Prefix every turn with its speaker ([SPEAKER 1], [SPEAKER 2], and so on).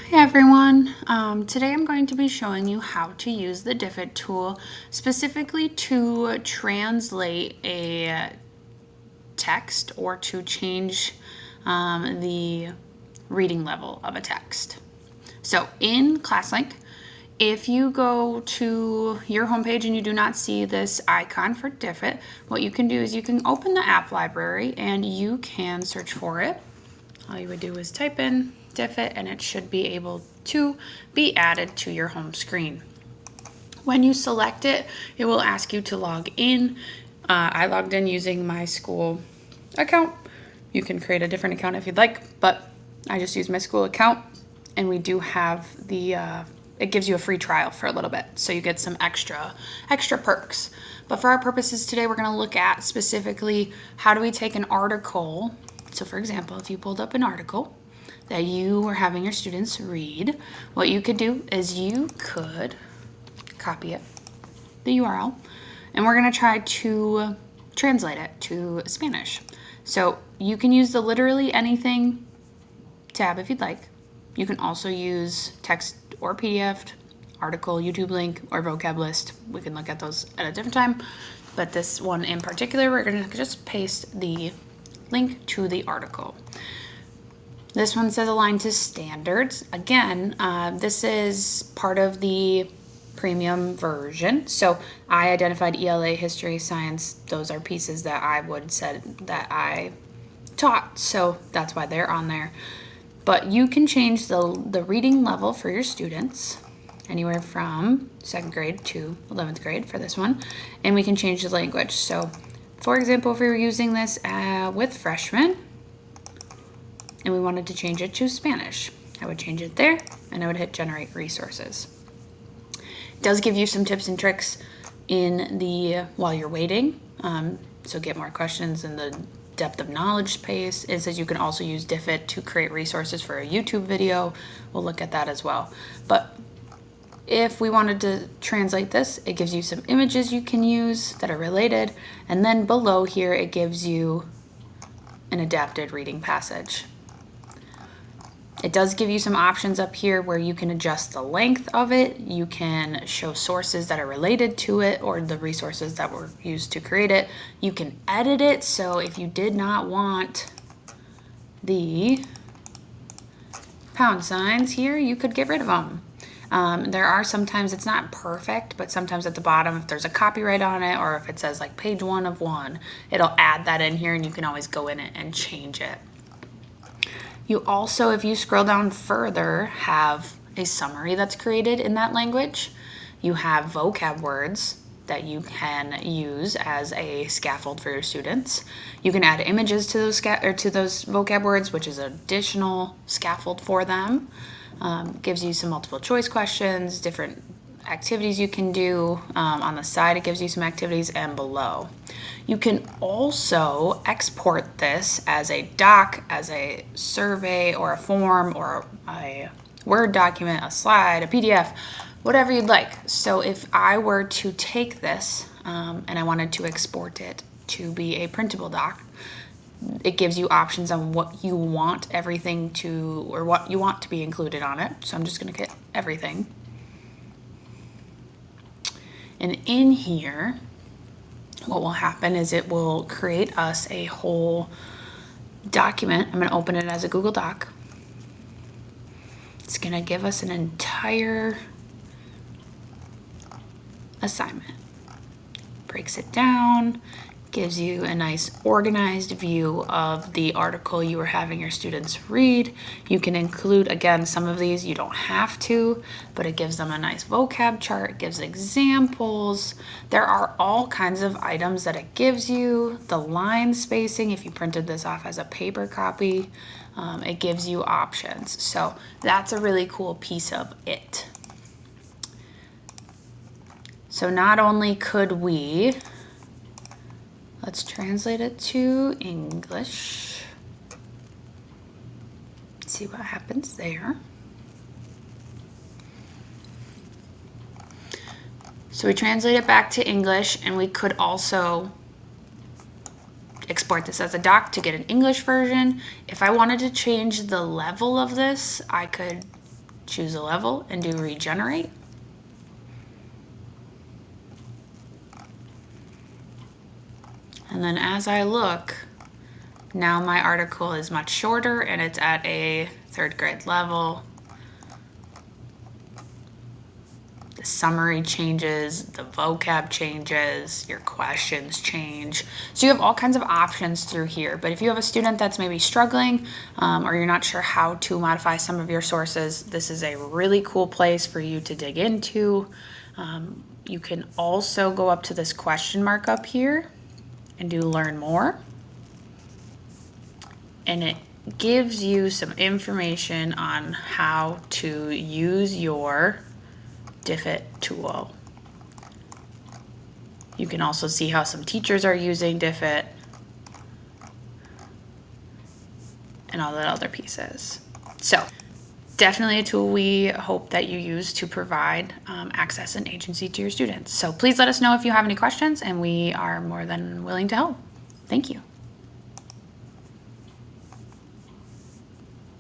[SPEAKER 1] Hi everyone. Today I'm going to be showing you how to use the Diffit tool specifically to translate a text or to change the reading level of a text. So in ClassLink, if you go to your homepage and you do not see this icon for Diffit, what you can do is you can open the app library and you can search for it. All you would do is type in Diffit and it should be able to be added to your home screen. When you select it, it will ask you to log in. I logged in using my school account. You can create a different account if you'd like, but I just used my school account, and we do have it gives you a free trial for a little bit, so you get some extra perks. But for our purposes today, we're going to look at specifically how do we take an article. So for example, if you pulled up an article that you were having your students read, what you could do is you could copy it, the URL, and we're going to try to translate it to Spanish. So you can use the literally anything tab if you'd like. You can also use text or PDF, article, YouTube link, or vocab list. We can look at those at a different time, but this one in particular, we're going to just paste the link to the article. This one says align to standards. Again, this is part of the premium version. So I identified ELA, history, science. Those are pieces that I would said that I taught. So that's why they're on there. But you can change the reading level for your students anywhere from 2nd grade to 11th grade for this one. And we can change the language. So for example, if we were using this with freshmen and we wanted to change it to Spanish, I would change it there and I would hit generate resources. It does give you some tips and tricks in the while you're waiting. So get more questions in the depth of knowledge space. It says you can also use Diffit to create resources for a YouTube video. We'll look at that as well. But if we wanted to translate this, it gives you some images you can use that are related. And then below here, it gives you an adapted reading passage. It does give you some options up here where you can adjust the length of it. You can show sources that are related to it or the resources that were used to create it. You can edit it. So if you did not want the pound signs here, you could get rid of them. There are sometimes it's not perfect, but sometimes at the bottom, if there's a copyright on it or if it says like page 1 of 1, it'll add that in here and you can always go in it and change it. You also, if you scroll down further, have a summary that's created in that language. You have vocab words that you can use as a scaffold for your students. You can add images to those vocab words, which is an additional scaffold for them. Gives you some multiple choice questions, different activities you can do. On the side, it gives you some activities, and below. You can also export this as a doc, as a survey, or a form, or a Word document, a slide, a PDF, whatever you'd like. So if I were to take this and I wanted to export it to be a printable doc, it gives you options on what you want everything to, or what you want to be included on it. So I'm just going to get everything. And in here, what will happen is it will create us a whole document. I'm going to open it as a Google Doc. It's going to give us an entire assignment. Breaks it down, gives you a nice organized view of the article you were having your students read. You can include, again, some of these you don't have to, but it gives them a nice vocab chart, gives examples. There are all kinds of items that it gives you. The line spacing, if you printed this off as a paper copy, it gives you options. So that's a really cool piece of it. So not only could we, let's translate it to English. See what happens there. So we translate it back to English, and we could also export this as a doc to get an English version. If I wanted to change the level of this, I could choose a level, and do regenerate. And then as I look, now my article is much shorter and it's at a 3rd grade level. The summary changes, the vocab changes, your questions change. So you have all kinds of options through here. But if you have a student that's maybe struggling or you're not sure how to modify some of your sources, this is a really cool place for you to dig into. You can also go up to this question mark up here and do learn more. And it gives you some information on how to use your Diffit tool. You can also see how some teachers are using Diffit and all the other pieces. So definitely a tool we hope that you use to provide access and agency to your students. So please let us know if you have any questions, and we are more than willing to help. Thank you.